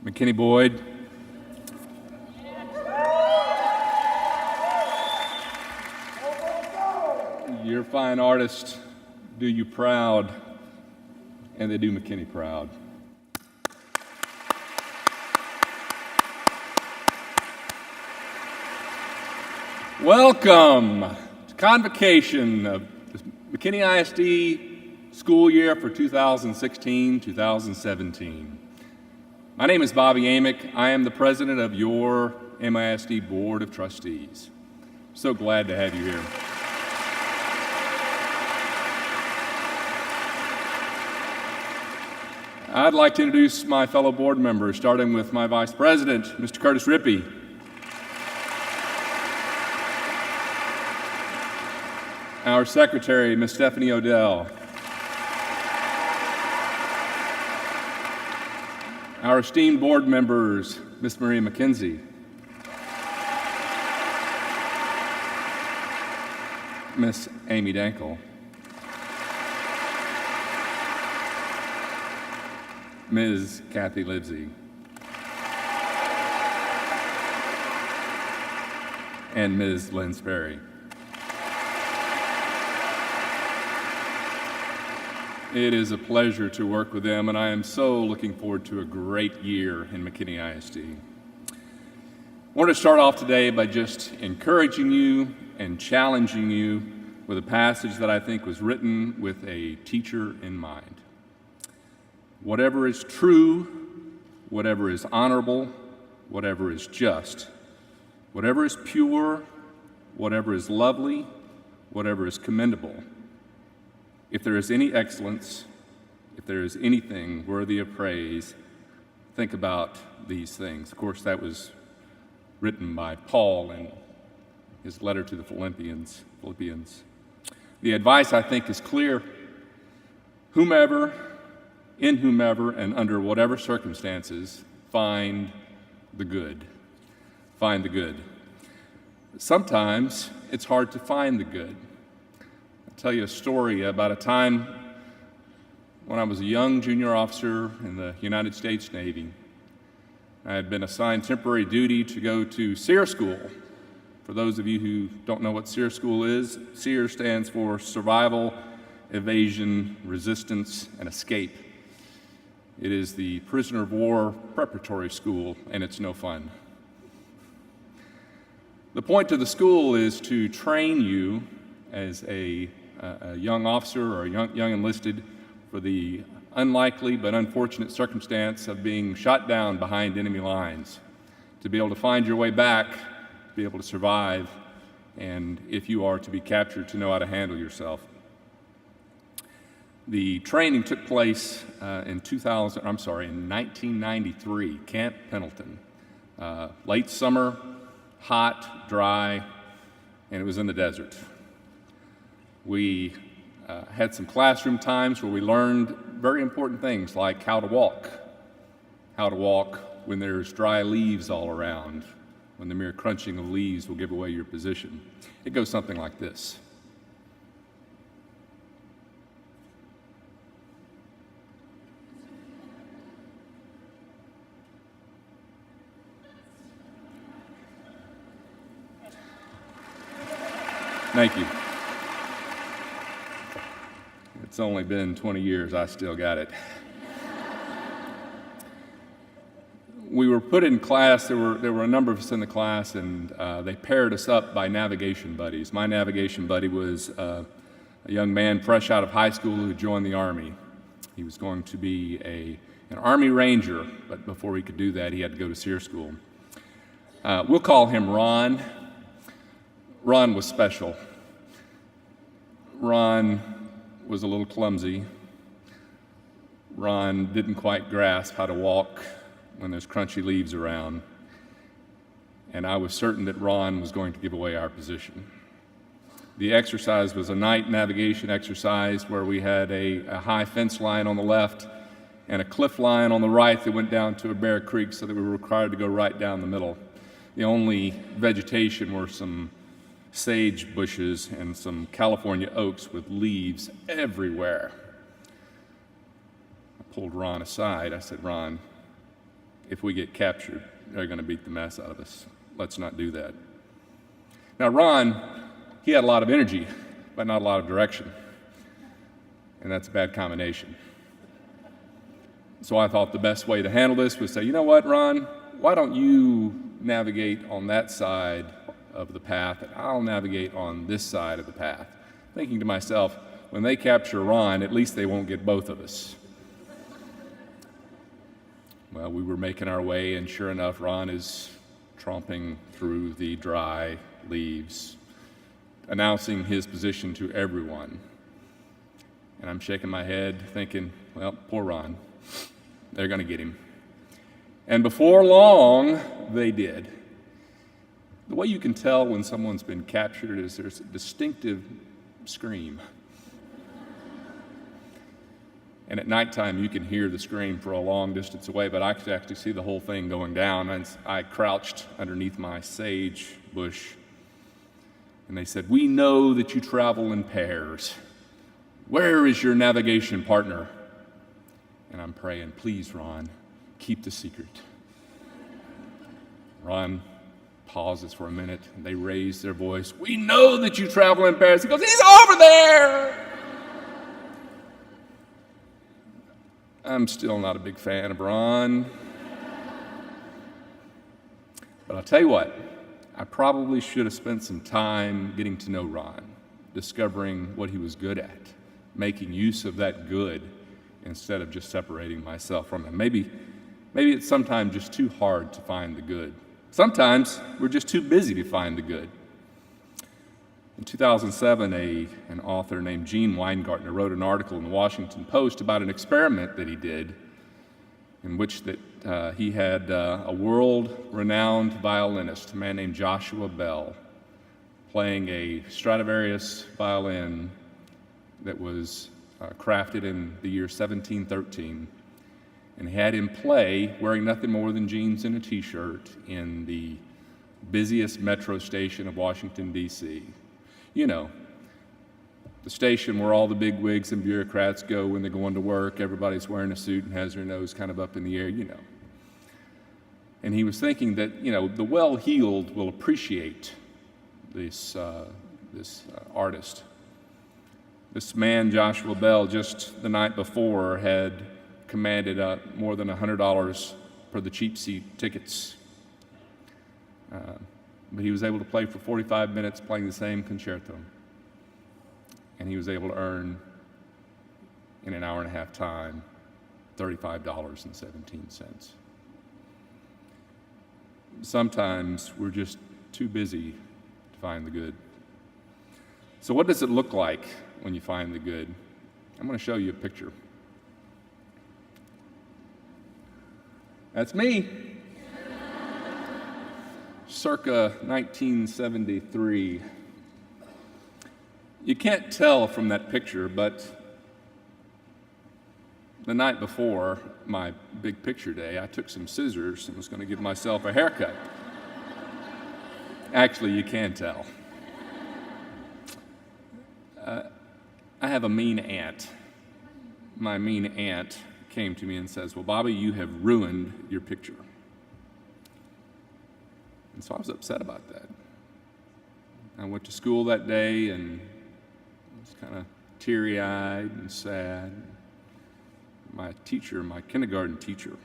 McKinney Boyd, your fine artists do you proud, and they do McKinney proud. Welcome to Convocation of the McKinney ISD school year for 2016-2017. My name is Bobby Amick. I am the president of your MISD Board of Trustees. So glad to have you here. I'd like to introduce my fellow board members, starting with my vice president, Mr. Curtis Rippey. Our secretary, Ms. Stephanie Odell. Our esteemed board members, Ms. Maria McKenzie. Ms. Amy Dankel. Ms. Kathy Livesey. And Ms. Lynn Sperry. It is a pleasure to work with them, and I am so looking forward to a great year in McKinney ISD. I want to start off today by just encouraging you and challenging you with a passage that I think was written with a teacher in mind. Whatever is true, whatever is honorable, whatever is just, whatever is pure, whatever is lovely, whatever is commendable, if there is any excellence, if there is anything worthy of praise, think about these things. Of course, that was written by Paul in his letter to the Philippians. The advice, I think, is clear. Whomever, in whomever, and under whatever circumstances, find the good. Find the good. Sometimes it's hard to find the good. I'll tell you a story about a time when I was a young junior officer in the United States Navy. I had been assigned temporary duty to go to SEER School. For those of you who don't know what SEER School is, SEER stands for Survival, Evasion, Resistance, and Escape. It is the prisoner of war preparatory school, and it's no fun. The point of the school is to train you as a young officer or a young enlisted for the unlikely but unfortunate circumstance of being shot down behind enemy lines, to be able to find your way back, to be able to survive, and if you are to be captured, to know how to handle yourself. The training took place in 1993, Camp Pendleton. Late summer, hot, dry, and it was in the desert. We had some classroom times where we learned very important things like how to walk when there's dry leaves all around, when the mere crunching of leaves will give away your position. It goes something like this. Thank you. It's only been 20 years, I still got it. We were put in class, there were a number of us in the class, and they paired us up by navigation buddies. My navigation buddy was a young man fresh out of high school who joined the Army. He was going to be an Army Ranger, but before he could do that, he had to go to SEER School. We'll call him Ron. Ron was special. Ron was a little clumsy. Ron didn't quite grasp how to walk when there's crunchy leaves around. And I was certain that Ron was going to give away our position. The exercise was a night navigation exercise where we had a high fence line on the left and a cliff line on the right that went down to a bare creek, so that we were required to go right down the middle. The only vegetation were some sage bushes and some California oaks with leaves everywhere. I pulled Ron aside. I said, "Ron, if we get captured, they're going to beat the mess out of us. Let's not do that. Now, Ron, he had a lot of energy, but not a lot of direction. And that's a bad combination. So I thought the best way to handle this was say, you know what, Ron, why don't you navigate on that side of the path, and I'll navigate on this side of the path. Thinking to myself, when they capture Ron, at least they won't get both of us. Well, we were making our way, and sure enough, Ron is tromping through the dry leaves, announcing his position to everyone. And I'm shaking my head, thinking, well, poor Ron. They're going to get him. And before long, they did. The way you can tell when someone's been captured is there's a distinctive scream. And at nighttime, you can hear the scream for a long distance away, but I could actually see the whole thing going down. And I crouched underneath my sage bush, and they said, "We know that you travel in pairs. Where is your navigation partner?" And I'm praying, please, Ron, keep the secret. Ron pauses for a minute, and they raise their voice. "We know that you travel in pairs." He goes, "He's over there!" I'm still not a big fan of Ron. But I'll tell you what, I probably should have spent some time getting to know Ron, discovering what he was good at, making use of that good instead of just separating myself from him. Maybe it's sometimes just too hard to find the good. Sometimes we're just too busy to find the good. In 2007, an author named Gene Weingartner wrote an article in the Washington Post about an experiment that he did in which he had a world-renowned violinist, a man named Joshua Bell, playing a Stradivarius violin that was crafted in the year 1713, and had him play wearing nothing more than jeans and a t-shirt in the busiest metro station of Washington, D.C. You know, the station where all the bigwigs and bureaucrats go when they're going to work. Everybody's wearing a suit and has their nose kind of up in the air, you know. And he was thinking that, you know, the well-heeled will appreciate this artist. This man, Joshua Bell, just the night before had commanded more than $100 for the cheap seat tickets. But he was able to play for 45 minutes playing the same concerto. And he was able to earn, in an hour and a half time, $35.17. Sometimes we're just too busy to find the good. So what does it look like when you find the good? I'm going to show you a picture. That's me. Circa 1973. You can't tell from that picture, but the night before my big picture day, I took some scissors and was going to give myself a haircut. Actually, you can tell. I have a mean aunt. My mean aunt came to me and says, "Well, Bobby, you have ruined your picture." And so I was upset about that. I went to school that day and was kind of teary-eyed and sad. My teacher, my kindergarten teacher,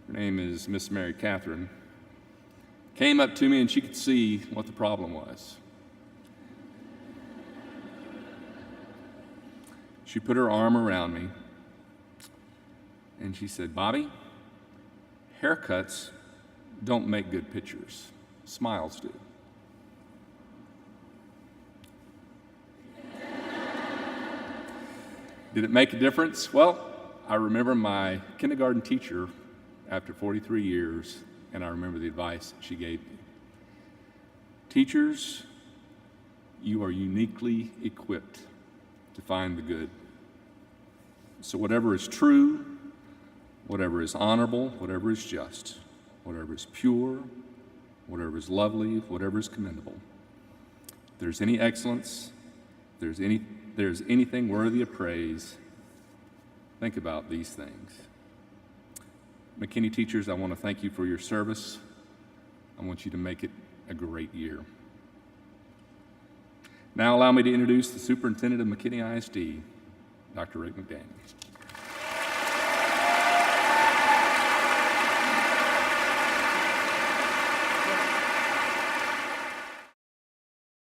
her name is Miss Mary Catherine, came up to me and she could see what the problem was. She put her arm around me and she said, "Bobby, haircuts don't make good pictures. Smiles do." Did it make a difference? Well, I remember my kindergarten teacher after 43 years, and I remember the advice she gave me. Teachers, you are uniquely equipped to find the good. So whatever is true, whatever is honorable, whatever is just, whatever is pure, whatever is lovely, whatever is commendable, if there's any excellence, if there's anything worthy of praise, think about these things. McKinney teachers, I want to thank you for your service. I want you to make it a great year. Now allow me to introduce the superintendent of McKinney ISD, Dr. Rick McDaniel.